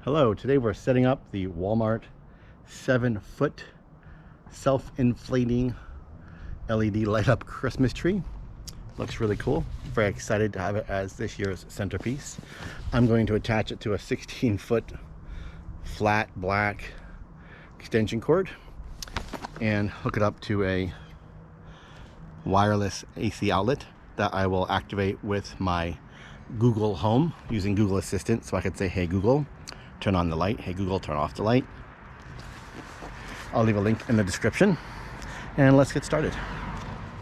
Hello, today we're setting up the Walmart 7-foot self-inflating LED light up Christmas tree. Looks really cool. Very excited to have it as this year's centerpiece. I'm going to attach it to a 16-foot flat black extension cord and hook it up to a wireless AC outlet that I will activate with my Google Home using Google Assistant. So I could say, hey Google, turn on the light. Hey Google, turn off the light. I'll leave a link in the description and let's get started.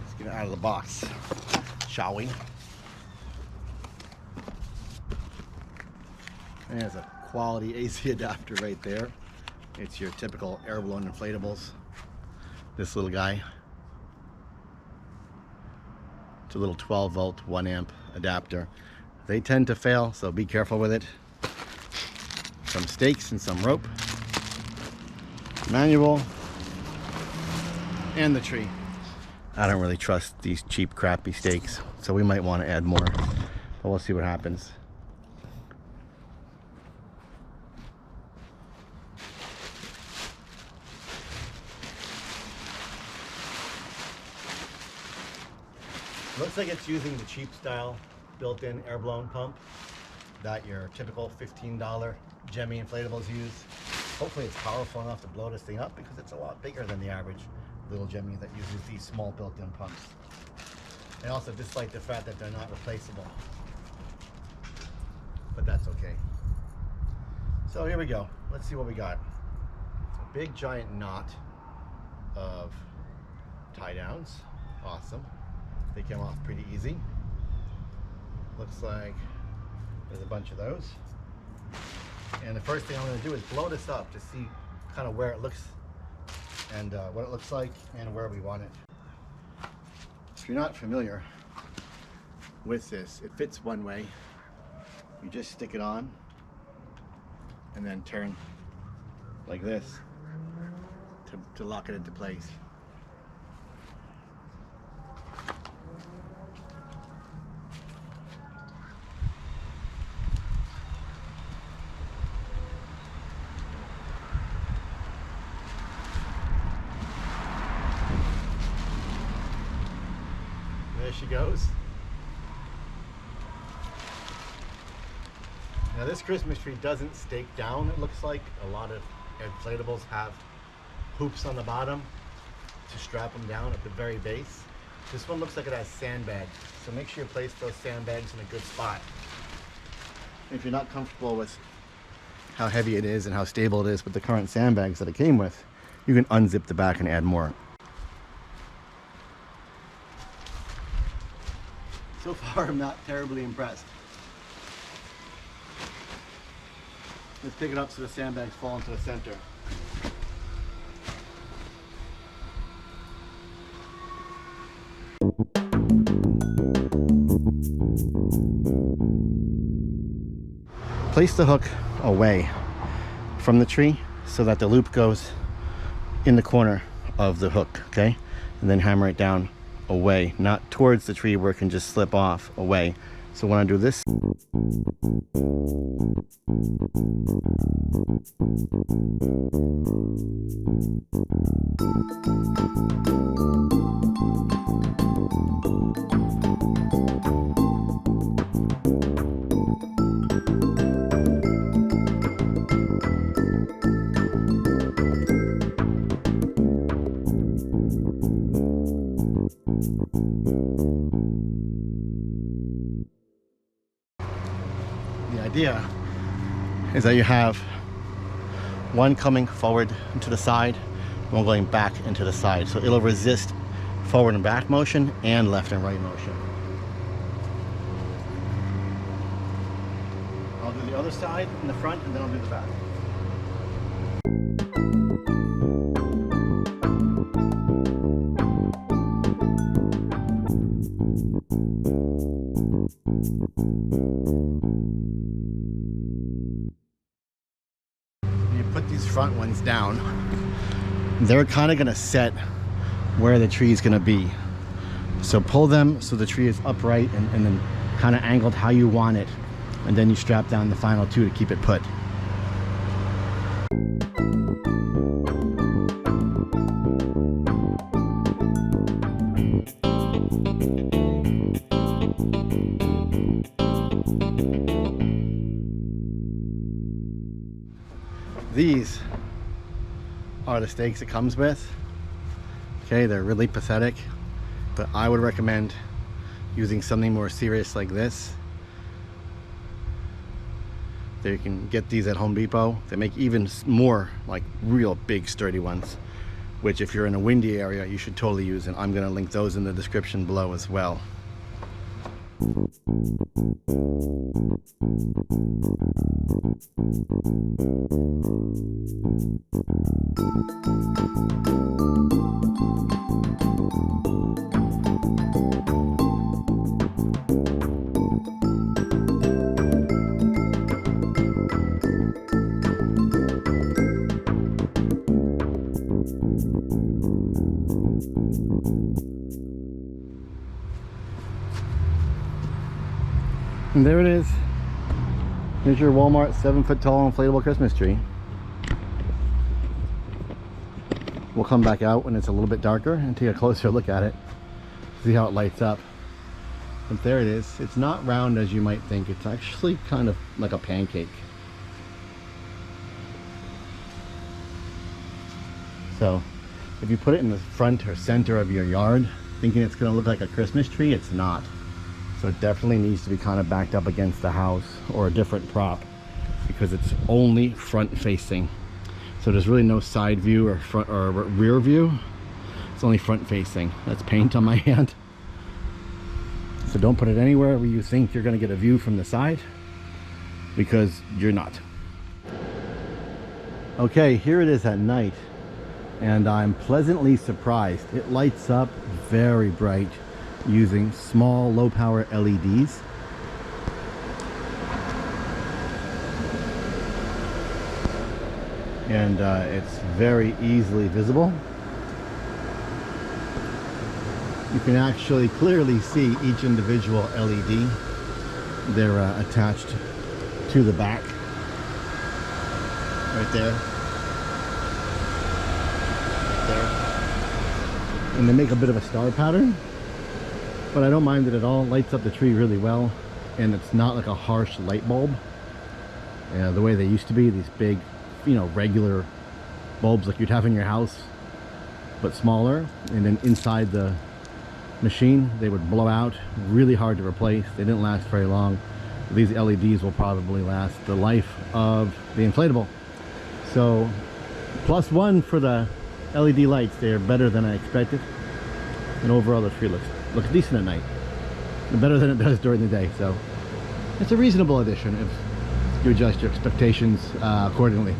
Let's get it out of the box, shall we? There's a quality AC adapter right there. It's your typical Airblown Inflatables. This little guy. It's a little 12 volt 1 amp adapter. They tend to fail, so be careful with it. Some stakes and some rope, manual, and the tree. I don't really trust these cheap crappy stakes, so we might want to add more, but we'll see what happens. Looks like it's using the cheap style built-in air-blown pump that your typical $15 Gemmy Inflatables use. Hopefully it's powerful enough to blow this thing up because it's a lot bigger than the average little Gemmy that uses these small built-in pumps. I also dislike the fact that they're not replaceable, but that's okay. So here we go. Let's see what we got. A big giant knot of tie downs. Awesome. They came off pretty easy. Looks like there's a bunch of those. And the first thing I'm going to do is blow this up to see kind of where it looks and what it looks like and where we want it. If you're not familiar with this, it fits one way. You just stick it on and then turn like this to lock it into place. There she goes. Now this Christmas tree doesn't stake down, it looks like. A lot of inflatables have hoops on the bottom to strap them down at the very base. This one looks like it has sandbags, so make sure you place those sandbags in a good spot. If you're not comfortable with how heavy it is and how stable it is with the current sandbags that it came with, you can unzip the back and add more. So far, I'm not terribly impressed. Let's pick it up so the sandbags fall into the center. Place the hook away from the tree so that the loop goes in the corner of the hook, okay? And then hammer it down away, not towards the tree where it can just slip off, away. So when I do this, the idea is that you have one coming forward into the side, one going back into the side. So it'll resist forward and back motion and left and right motion. I'll do the other side in the front and then I'll do the back. You put these front ones down, they're kind of going to set where the tree is going to be. So pull them so the tree is upright and then kind of angled how you want it, and then you strap down the final two to keep it put. These are the stakes it comes with. Okay, they're really pathetic, but I would recommend using something more serious like this. There, you can get these at Home Depot. They make even more like real big sturdy ones, which if you're in a windy area you should totally use, and I'm going to link those in the description below as well. And there it is. Here's your Walmart 7-foot tall inflatable Christmas tree. We'll come back out when it's a little bit darker and take a closer look at it. See how it lights up. But there it is. It's not round as you might think. It's actually kind of like a pancake. So if you put it in the front or center of your yard thinking it's going to look like a Christmas tree, it's not. So it definitely needs to be kind of backed up against the house or a different prop, because it's only front facing. So there's really no side view or front or rear view. It's only front facing. That's paint on my hand. So don't put it anywhere where you think you're going to get a view from the side, because you're not. Okay, here it is at night, and I'm pleasantly surprised. It lights up very bright using small low power LEDs. And it's very easily visible. You can actually clearly see each individual LED. They're attached to the back right there. And they make a bit of a star pattern, but I don't mind it at all. It lights up the tree really well, and it's not like a harsh light bulb the way they used to be, these big, you know, regular bulbs like you'd have in your house, but smaller. And then inside the machine they would blow out, really hard to replace. They didn't last very long. These LEDs will probably last the life of the inflatable. So +1 for the LED lights. They're better than I expected, and overall the tree looks decent at night, better than it does during the day. So it's a reasonable addition if you adjust your expectations accordingly.